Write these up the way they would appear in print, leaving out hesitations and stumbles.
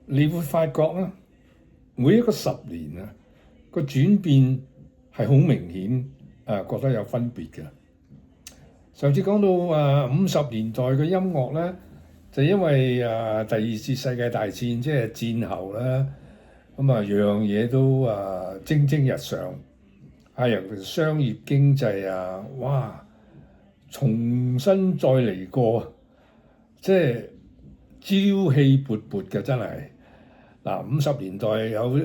你會發覺咧，每一個十年啊，個轉變係好明顯，覺得有分別嘅。上次講到50年代嘅音樂咧，就因為第二次世界大戰即係戰後咧，咁樣嘢都蒸蒸日上，尤其是商業經濟哇，重新再嚟過，即係朝氣勃勃嘅真係。50年代有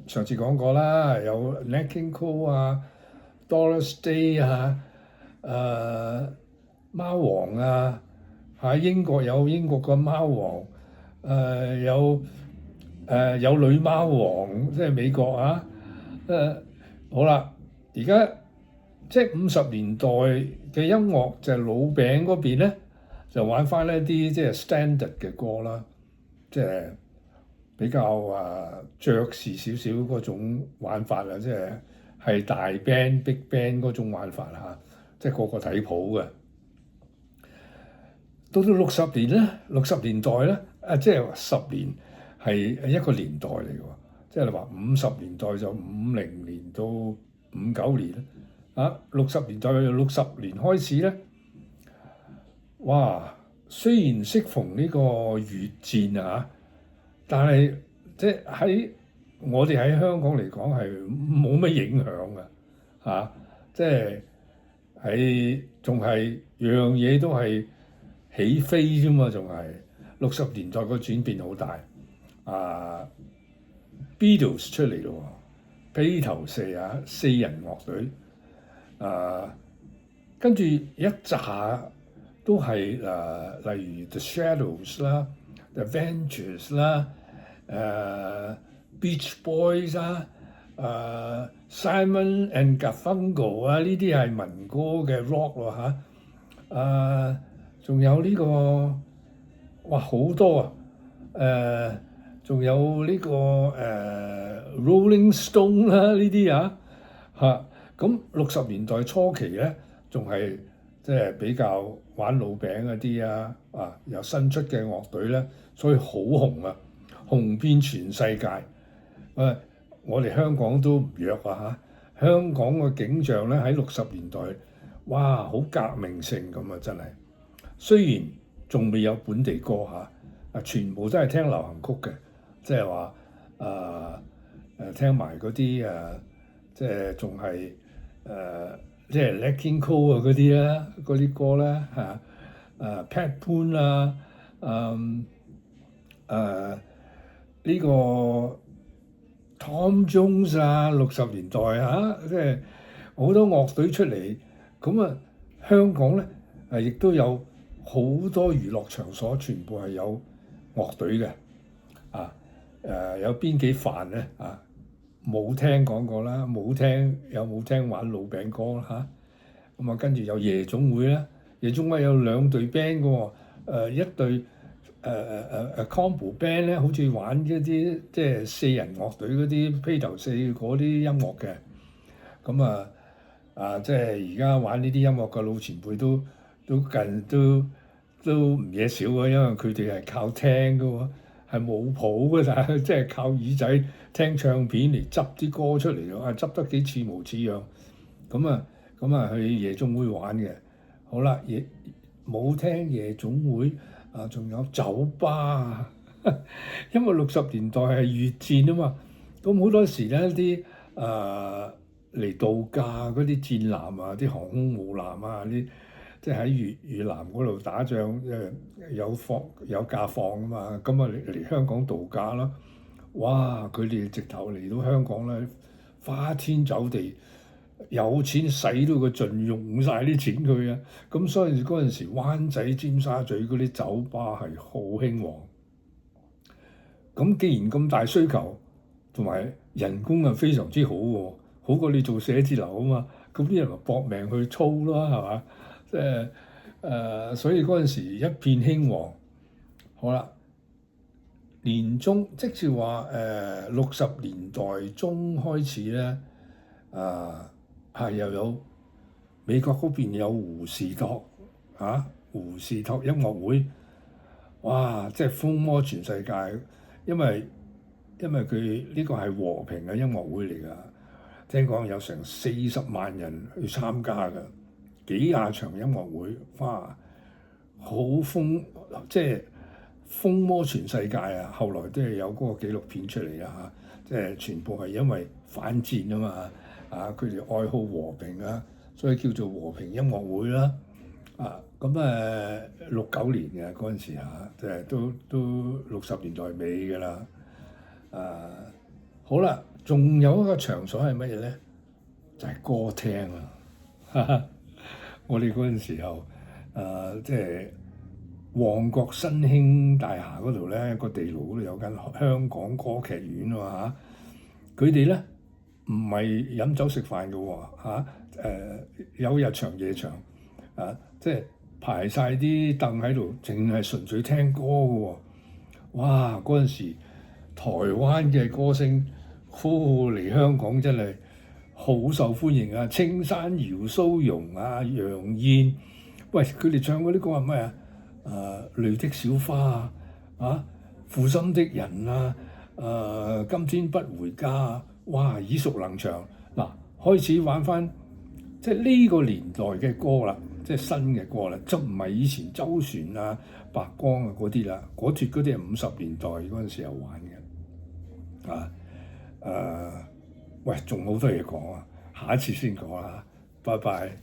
上次講過啦，有 Nat King Cole Doris Day 貓王英國有英國嘅貓王，有女貓王，即係美國好啦，而家即係50年代嘅音樂就係老餅嗰邊咧，就玩翻一啲即係 standard 嘅歌啦，即係比較爵士少少嗰種玩法啦，即係大 band big band 嗰種玩法即係個個睇譜嘅。到60年咧，60年代咧，即係10年係一個年代嚟嘅喎，即係你話50年代就50年到59年60年代60年開始咧，哇！雖然適逢呢個越戰但係即係我哋喺香港嚟講係冇乜影響嘅即係仲係樣嘢都係起飛啫嘛，仲係60年代個轉變好大Beatles 出嚟咯，披頭四人樂隊跟住一紮都係例如 The Shadows 啦、The Ventures 啦、Beach Boys Simon and Garfunkel 呢啲係民歌嘅 rock 喎仲有呢個哇好多仲有呢個Rolling Stone 啦呢啲咁60年代初期咧，仲係即係比較玩老餅嗰啲有新出嘅樂隊咧，所以好紅紅遍全世界。我哋香港都唔弱香港嘅景象咧喺60年代，哇，好革命性咁真係。雖然仲未有本地歌全部都係聽流行曲嘅，即係話聽埋嗰啲即係仲係即係 Nat King Cole 嗰啲啦，嗰啲歌啦Pat Boone 呢個 Tom Jones 60年代即係好多樂隊出嚟，咁香港咧亦都有好多娛樂場所，全部係有樂隊嘅有邊幾範咧冇聽講過啦，有冇聽玩老餅歌啦咁跟住有夜總會啦，夜總會有2隊 band 嘅喎，一隊combo band 咧，好似玩一啲即係4人樂隊嗰啲披頭四嗰啲音樂嘅，咁即係而家玩呢啲音樂嘅老前輩都唔嘢少嘅，因為佢哋係靠聽嘅喎，係冇譜嘅，但係即係靠耳仔聽唱片嚟執啲歌出嚟咯，執得幾似模似樣，咁去夜總會玩嘅。好啦，冇聽夜總會仲有酒吧因為60年代係越戰啊嘛，咁好多時咧啲嚟度假嗰啲戰艦啲航空母艦啲即係喺越南嗰度打仗，有假放啊嘛，咁嚟香港度假啦。哇！佢哋直頭嚟到香港咧，花天酒地，有錢使到佢盡，用晒啲錢佢咁所以嗰陣時灣仔、尖沙咀嗰啲酒吧係好興旺。咁既然咁大需求，同埋人工非常之好喎，好過你做寫字樓啊嘛，咁啲人咪搏命去操啦，係嘛？即係所以嗰陣時一片興旺。好啦，年中即係話60年代中開始咧，又有美國嗰邊有胡士托胡士托音樂會，哇！即係風靡全世界。因為佢呢個係和平嘅音樂會嚟㗎，聽講有成40萬人去參加㗎，幾廿場音樂會，哇！好即係風魔全世界啊！後來都係有嗰個紀錄片出嚟啊，即係全部係因為反戰啊嘛，啊佢哋愛好和平啊，所以叫做和平音樂會啦。啊咁69年嘅嗰陣時嚇，即係都60年代尾㗎啦。啊好啦，仲有一個場所係乜嘢咧？就係歌廳啊！我哋嗰陣時候，即係旺角新興大廈嗰度咧，個地牢嗰度有間香港歌劇院喎嚇。佢哋咧唔係飲酒食飯嘅喎，有日場夜場啊，即係排晒啲凳喺度，淨係純粹聽歌嘅喎。哇！嗰陣時台灣嘅歌星嚟香港真係〜好受歡迎啊！青山、姚蘇蓉啊、楊燕，喂，佢哋唱嗰啲歌係咩啊？淚的小花啊，負心的人啊，今天不回家啊，哇，耳熟能詳。嗱，開始玩翻即係呢個年代嘅歌啦，即係新嘅歌啦，就唔係以前周璇啊、白光啊嗰啲啦，嗰啲係50年代嗰陣時候玩嘅，喂，仲好多嘢講啊，下一次先講啦，拜拜。